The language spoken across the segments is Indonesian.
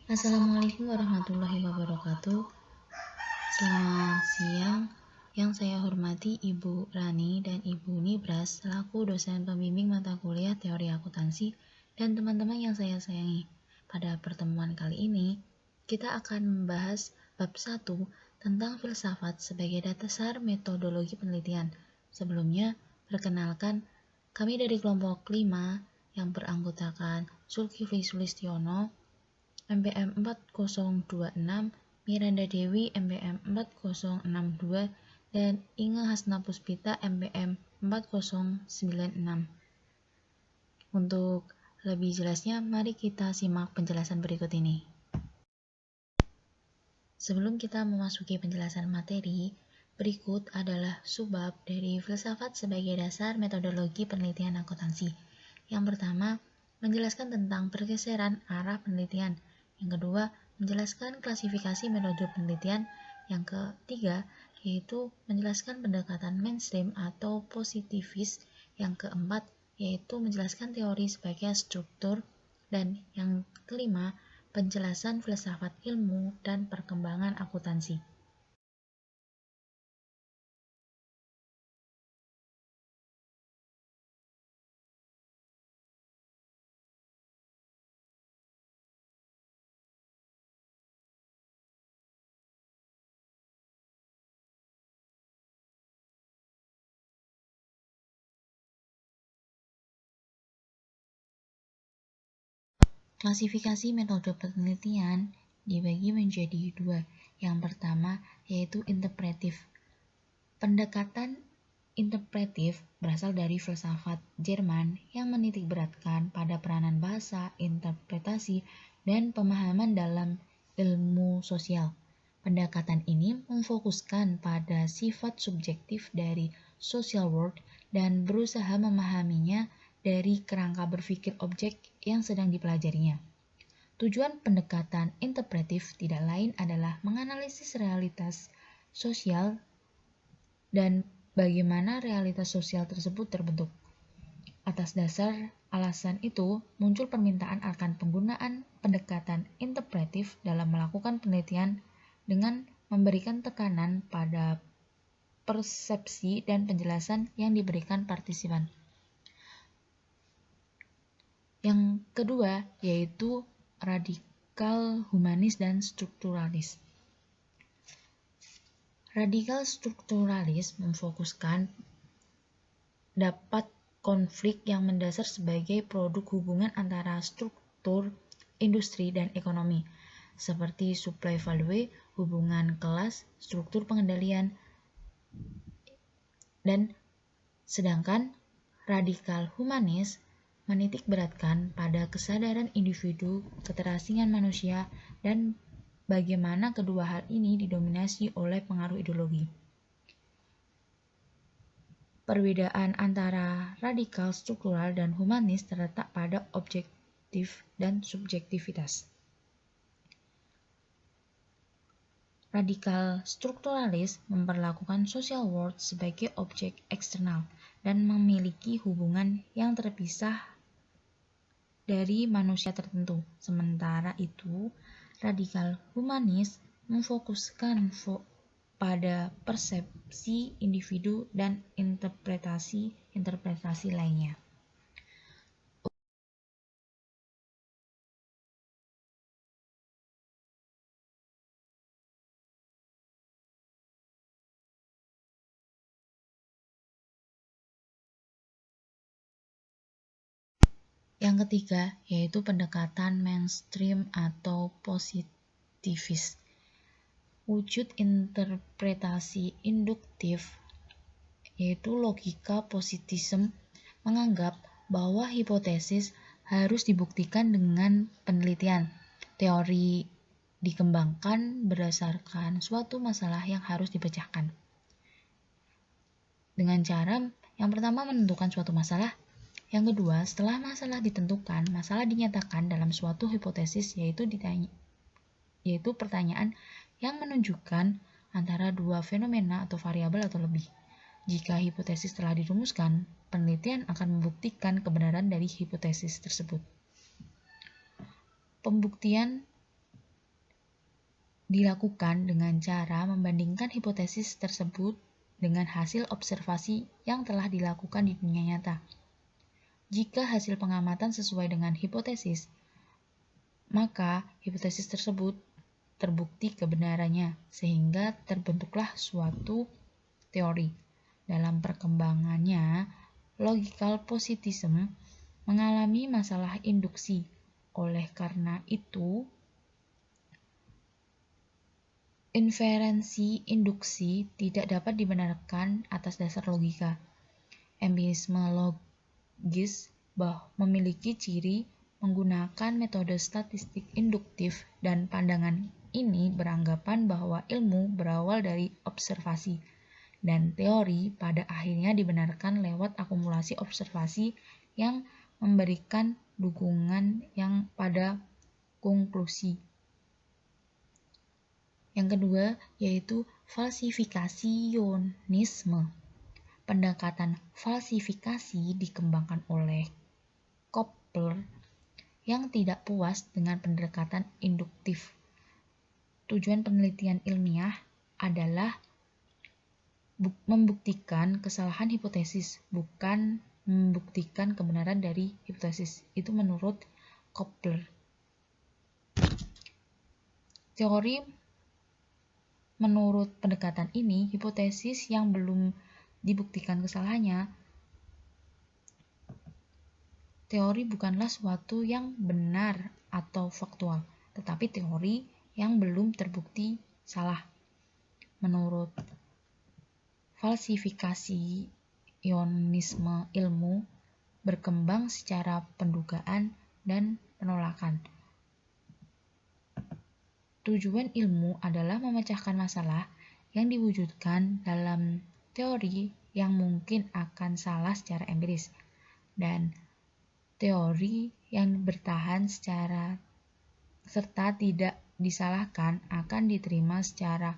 Assalamualaikum warahmatullahi wabarakatuh. Selamat siang. Yang saya hormati Ibu Rani dan Ibu Nibras selaku dosen pembimbing mata kuliah teori akuntansi dan teman-teman yang saya sayangi. Pada pertemuan kali ini, kita akan membahas bab 1 tentang filsafat sebagai dasar metodologi penelitian. Sebelumnya, perkenalkan, kami dari kelompok 5 yang beranggotakan Zulkifli Sulistiono, MPM 4026, Miranda Dewi MPM 4062, dan Inge Hasna Puspita MPM 4096. Untuk lebih jelasnya, mari kita simak penjelasan berikut ini. Sebelum kita memasuki penjelasan materi, berikut adalah subbab dari filsafat sebagai dasar metodologi penelitian akuntansi. Yang pertama, menjelaskan tentang pergeseran arah penelitian. Yang kedua, menjelaskan klasifikasi metode penelitian. Yang ketiga, yaitu menjelaskan pendekatan mainstream atau positivis. Yang keempat, yaitu menjelaskan teori sebagai struktur. Dan yang kelima, penjelasan filsafat ilmu dan perkembangan akuntansi. Klasifikasi metode penelitian dibagi menjadi dua. Yang pertama yaitu interpretif. Pendekatan interpretif berasal dari filsafat Jerman yang menitikberatkan pada peranan bahasa, interpretasi, dan pemahaman dalam ilmu sosial. Pendekatan ini memfokuskan pada sifat subjektif dari social world dan berusaha memahaminya dari kerangka berpikir objek yang sedang dipelajarinya. Tujuan pendekatan interpretif tidak lain adalah menganalisis realitas sosial dan bagaimana realitas sosial tersebut terbentuk. Atas dasar alasan itu, muncul permintaan akan penggunaan pendekatan interpretif dalam melakukan penelitian dengan memberikan tekanan pada persepsi dan penjelasan yang diberikan partisipan. Yang kedua yaitu radikal humanis dan strukturalis. Radikal strukturalis memfokuskan dapat konflik yang mendasar sebagai produk hubungan antara struktur, industri, dan ekonomi, seperti supply value, hubungan kelas, struktur pengendalian, dan sedangkan radikal humanis menitikberatkan pada kesadaran individu, keterasingan manusia, dan bagaimana kedua hal ini didominasi oleh pengaruh ideologi. Perbedaan antara radikal struktural dan humanis terletak pada objektif dan subjektivitas. Radikal strukturalis memperlakukan social world sebagai objek eksternal dan memiliki hubungan yang terpisah dari manusia tertentu. Sementara itu, radikal humanis memfokuskan pada persepsi individu dan interpretasi lainnya. Yang ketiga yaitu pendekatan mainstream atau positivis. Wujud interpretasi induktif yaitu logika positisme menganggap bahwa hipotesis harus dibuktikan dengan penelitian. Teori dikembangkan berdasarkan suatu masalah yang harus dipecahkan. Dengan cara yang pertama menentukan suatu masalah, yang kedua setelah masalah ditentukan, masalah dinyatakan dalam suatu hipotesis yaitu pertanyaan yang menunjukkan antara dua fenomena atau variabel atau lebih. Jika hipotesis telah dirumuskan, penelitian akan membuktikan kebenaran dari hipotesis tersebut. Pembuktian dilakukan dengan cara membandingkan hipotesis tersebut dengan hasil observasi yang telah dilakukan di dunia nyata. Jika hasil pengamatan sesuai dengan hipotesis, maka hipotesis tersebut terbukti kebenarannya, sehingga terbentuklah suatu teori. Dalam perkembangannya, logical positivism mengalami masalah induksi. Oleh karena itu, inferensi induksi tidak dapat dibenarkan atas dasar logika. Empirisme logis memiliki ciri menggunakan metode statistik induktif, dan pandangan ini beranggapan bahwa ilmu berawal dari observasi, dan teori pada akhirnya dibenarkan lewat akumulasi observasi yang memberikan dukungan yang pada konklusi. Yang kedua yaitu falsifikasionisme. Pendekatan falsifikasi dikembangkan oleh Kepler yang tidak puas dengan pendekatan induktif. Tujuan penelitian ilmiah adalah membuktikan kesalahan hipotesis, bukan membuktikan kebenaran dari hipotesis. Itu menurut Kepler. Menurut pendekatan ini, hipotesis yang belum dibuktikan kesalahannya, teori bukanlah suatu yang benar atau faktual, tetapi teori yang belum terbukti salah. Menurut falsifikasionisme, ilmu berkembang secara pendugaan dan penolakan. Tujuan ilmu adalah memecahkan masalah yang diwujudkan dalam teori yang mungkin akan salah secara empiris, dan teori yang bertahan serta tidak disalahkan akan diterima secara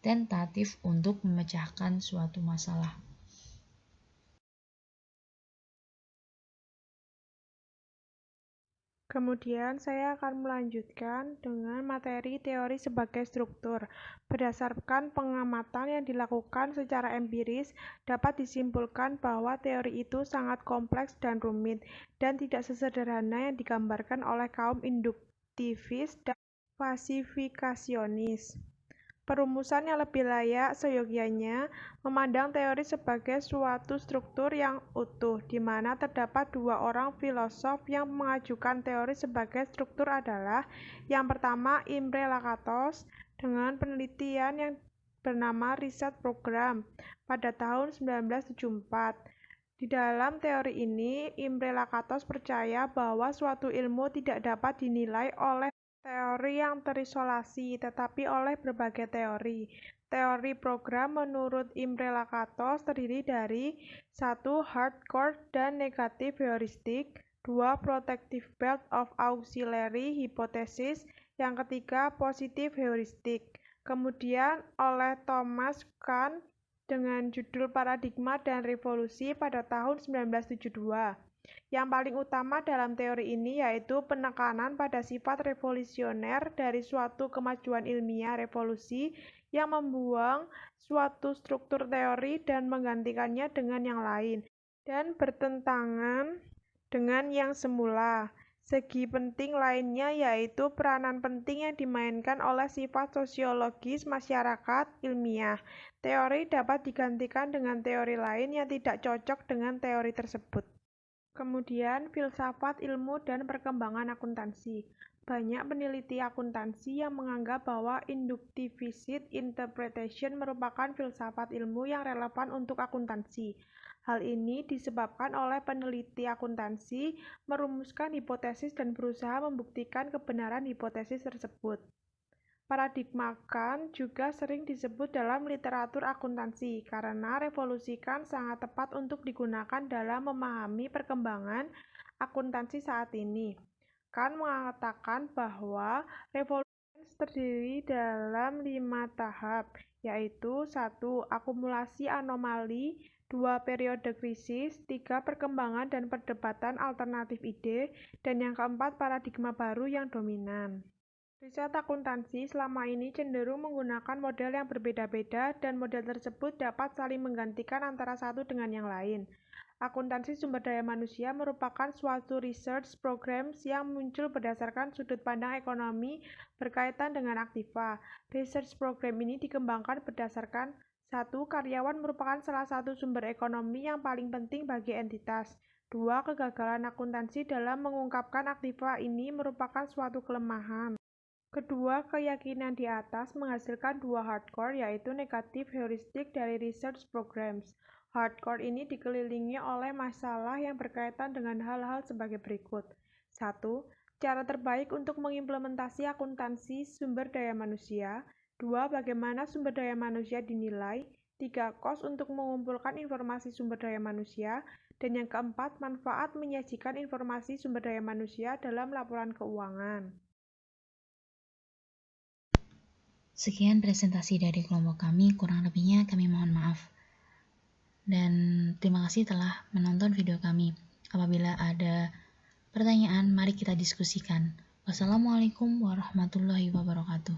tentatif untuk memecahkan suatu masalah. Kemudian saya akan melanjutkan dengan materi teori sebagai struktur. Berdasarkan pengamatan yang dilakukan secara empiris, dapat disimpulkan bahwa teori itu sangat kompleks dan rumit, dan tidak sesederhana yang digambarkan oleh kaum induktivis dan falsifikasionis. Perumusan yang lebih layak seyogyanya memandang teori sebagai suatu struktur yang utuh, di mana terdapat dua orang filosof yang mengajukan teori sebagai struktur adalah yang pertama Imre Lakatos dengan penelitian yang bernama Research Program pada tahun 1974. Di dalam teori ini, Imre Lakatos percaya bahwa suatu ilmu tidak dapat dinilai oleh teori yang terisolasi, tetapi oleh berbagai teori. Teori program menurut Imre Lakatos terdiri dari 1. Hardcore dan negative heuristic, 2. Protective belt of auxiliary hypothesis, yang ketiga positive heuristic. Kemudian oleh Thomas Kuhn dengan judul Paradigma dan Revolusi pada tahun 1972. Yang paling utama dalam teori ini yaitu penekanan pada sifat revolusioner dari suatu kemajuan ilmiah revolusi yang membuang suatu struktur teori dan menggantikannya dengan yang lain, dan bertentangan dengan yang semula. Segi penting lainnya yaitu peranan penting yang dimainkan oleh sifat sosiologis masyarakat ilmiah. Teori dapat digantikan dengan teori lain yang tidak cocok dengan teori tersebut. Kemudian, filsafat ilmu dan perkembangan akuntansi. Banyak peneliti akuntansi yang menganggap bahwa inductivist interpretation merupakan filsafat ilmu yang relevan untuk akuntansi. Hal ini disebabkan oleh peneliti akuntansi merumuskan hipotesis dan berusaha membuktikan kebenaran hipotesis tersebut. Paradigma Kant juga sering disebut dalam literatur akuntansi karena revolusi Kant sangat tepat untuk digunakan dalam memahami perkembangan akuntansi saat ini. Kant mengatakan bahwa revolusi terdiri dalam 5 tahap, yaitu 1. Akumulasi anomali, 2. Periode krisis, 3. Perkembangan dan perdebatan alternatif ide, dan yang keempat paradigma baru yang dominan. Riset akuntansi selama ini cenderung menggunakan model yang berbeda-beda dan model tersebut dapat saling menggantikan antara satu dengan yang lain. Akuntansi sumber daya manusia merupakan suatu research programs yang muncul berdasarkan sudut pandang ekonomi berkaitan dengan aktiva. Research program ini dikembangkan berdasarkan satu, karyawan merupakan salah satu sumber ekonomi yang paling penting bagi entitas. Dua, kegagalan akuntansi dalam mengungkapkan aktiva ini merupakan suatu kelemahan. Kedua keyakinan di atas menghasilkan dua hardcore, yaitu negatif heuristik dari research programs. Hardcore ini dikelilingi oleh masalah yang berkaitan dengan hal-hal sebagai berikut. 1. Cara terbaik untuk mengimplementasi akuntansi sumber daya manusia. 2. Bagaimana sumber daya manusia dinilai. 3. Kos untuk mengumpulkan informasi sumber daya manusia. Dan yang keempat, manfaat menyajikan informasi sumber daya manusia dalam laporan keuangan. Sekian presentasi dari kelompok kami, kurang lebihnya kami mohon maaf. Dan terima kasih telah menonton video kami. Apabila ada pertanyaan, mari kita diskusikan. Wassalamualaikum warahmatullahi wabarakatuh.